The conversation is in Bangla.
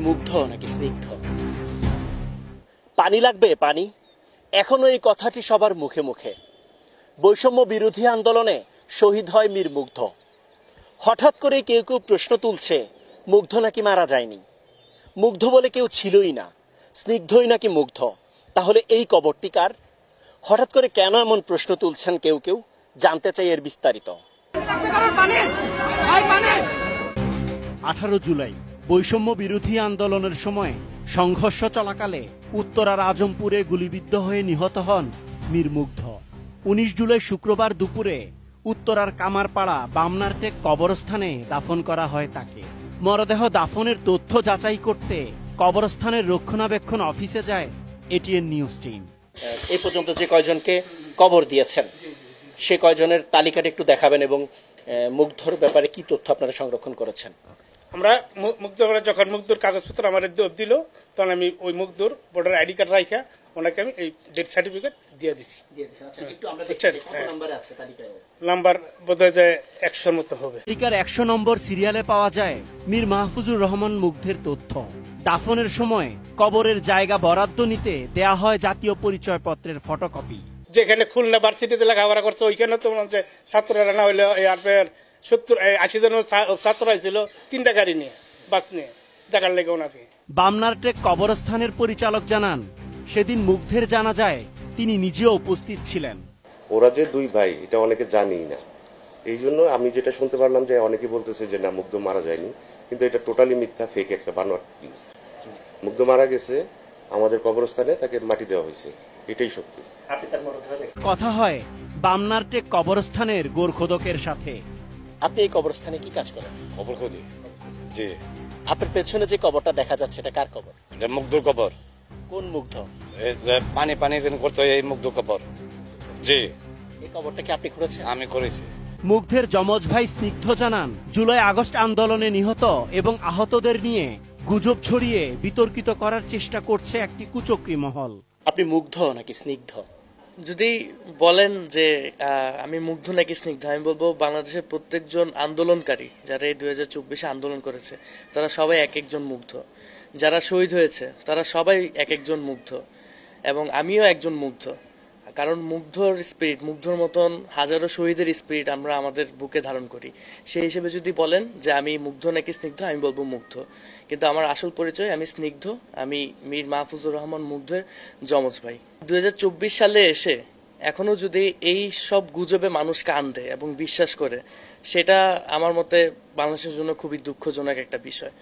মুগ্ধ নাকি স্নিগ্ধ? পানি লাগবে পানি, এখনো এই কথাটি সবার মুখে মুখে। বৈষম্য বিরোধী আন্দোলনে শহীদ হয় মীর মুগ্ধ। হঠাৎ করে কেউ কেউ প্রশ্ন তুলছে, মুগ্ধ নাকি মারা যায়নি, মুগ্ধ বলে কেউ ছিলই না, স্নিগ্ধই নাকি মুগ্ধ। তাহলে এই কবরটি কার? হঠাৎ করে কেন এমন প্রশ্ন তুলছেন কেউ কেউ? জানতে চাই এর বিস্তারিত। 18 জুলাই বৈষম্য বিরোধী আন্দোলনের সময় সংঘর্ষ চলাকালে উত্তরার আজমপুরে গুলিবিদ্ধ হয়ে নিহত হন মীর মুগ্ধ। 19 জুলাই শুক্রবার দুপুরে উত্তরার কামারপাড়া বামনারটেক কবরস্থানে দাফন করা হয় তাকে। মরদেহ দাফনের তথ্য যাচাই করতে কবরস্থানের রক্ষণাবেক্ষণ অফিসে যায় এটিএন নিউজ টিম। এই পর্যন্ত যে কয়জনকে কবর দিয়েছেন সে কয়জনের তালিকাটা একটু দেখাবেন এবং মুগ্ধর ব্যাপারে কি তথ্য আপনারা সংরক্ষণ করেছেন? আমরা যখন মুগ্ধর কাগজপত্র আমার দিল তখন আমি ওই মুগ্ধর ভোটার আইডি কার্ড রাখা ওনাকে আমি এই ডেথ সার্টিফিকেট দিয়ে দিছি। নাম্বার বোধহয় যায় 100 মতো হবে। তালিকার 100 নম্বর সিরিয়ালে পাওয়া যায় মীর মাহফুজুর রহমান মুগ্ধের তথ্য। দাফনের সময় কবরের জায়গা বরাদ্দ নিতে দেয়া হয় জাতীয় পরিচয়পত্রের ফটোকপি। যেখানে খুলনা ভার্সিটিতে লেখাপড়া করছে ওইখানে তো ছাত্ররা না হইলে 70-80 জন ছাত্ররা ছিল 3টা গাড়ি নিয়ে বাস নিয়ে দেখার লেগে ওনাকে। বামনারটেক কবরস্থানের পরিচালক জানান, সেদিন মুগ্ধের জানাজায় তিনি নিজেও উপস্থিত ছিলেন। ওরা যে দুই ভাই এটা অনেকে জানিই না, এই জন্য আমি যেটা শুনতে পারলাম যে অনেকে বলতেছে যে না মুগ্ধ মারা যায়নি, কিন্তু এটা টোটালি মিথ্যা, ফেক একটা বানোয়াট নিউজ। মুগ্ধ মারা গেছে, আমাদের কবরস্থানে তাকে মাটি দেওয়া হয়েছে, এটাই সত্যি। কথা হয় বামনারটেক কবরস্থানের গোরখোদকের সাথে। আপনি এই কবরস্থানে কি কাজ করেন? কবর খুদি। জি। আপনার পেছনে যে কবরটা দেখা যাচ্ছে এটা কার কবর? এটা মুগ্ধর কবর। কোন মুগ্ধ? পানি পানি যেন করতে এই মুগ্ধ কবর। জি। এই কবরটা কি আপনি করেছেন? আমি করেছি। মুগ্ধের যমজ ভাই স্নিগ্ধ জানান, জুলাই আগস্ট আন্দোলনে নিহত এবং আহতদের নিয়ে গুজব ছড়িয়ে বিতর্কিত করার চেষ্টা করছে একটি কুচক্রী মহল। আপনি মুগ্ধ নাকি স্নিগ্ধ? যদি বলেন যে আমি মুগ্ধ নাকি স্নিগ্ধ, আমি বলবো বাংলাদেশের প্রত্যেকজন আন্দোলনকারী যারা এই 2024 আন্দোলন করেছে তারা সবাই এক একজন মুগ্ধ। যারা শহীদ হয়েছে তারা সবাই এক একজন মুগ্ধ, এবং আমিও একজন মুগ্ধ। কারণ মুগ্ধর স্পিরিট, মুগ্ধর মতন হাজারো শহীদের স্পিরিট আমরা আমাদের বুকে ধারণ করি। সেই হিসেবে যদি বলেন যে আমি মুগ্ধ নাকি স্নিগ্ধ, আমি বলবো মুগ্ধ। কিন্তু আমার আসল পরিচয় আমি স্নিগ্ধ, আমি মীর মাহফুজুর রহমান মুগ্ধের যমজ ভাই। 2024 সালে এসে এখনো যদি এই সব গুজবে মানুষ কান দেয় এবং বিশ্বাস করে, সেটা আমার মতে বাংলাদেশের জন্য খুবই দুঃখজনক একটা বিষয়।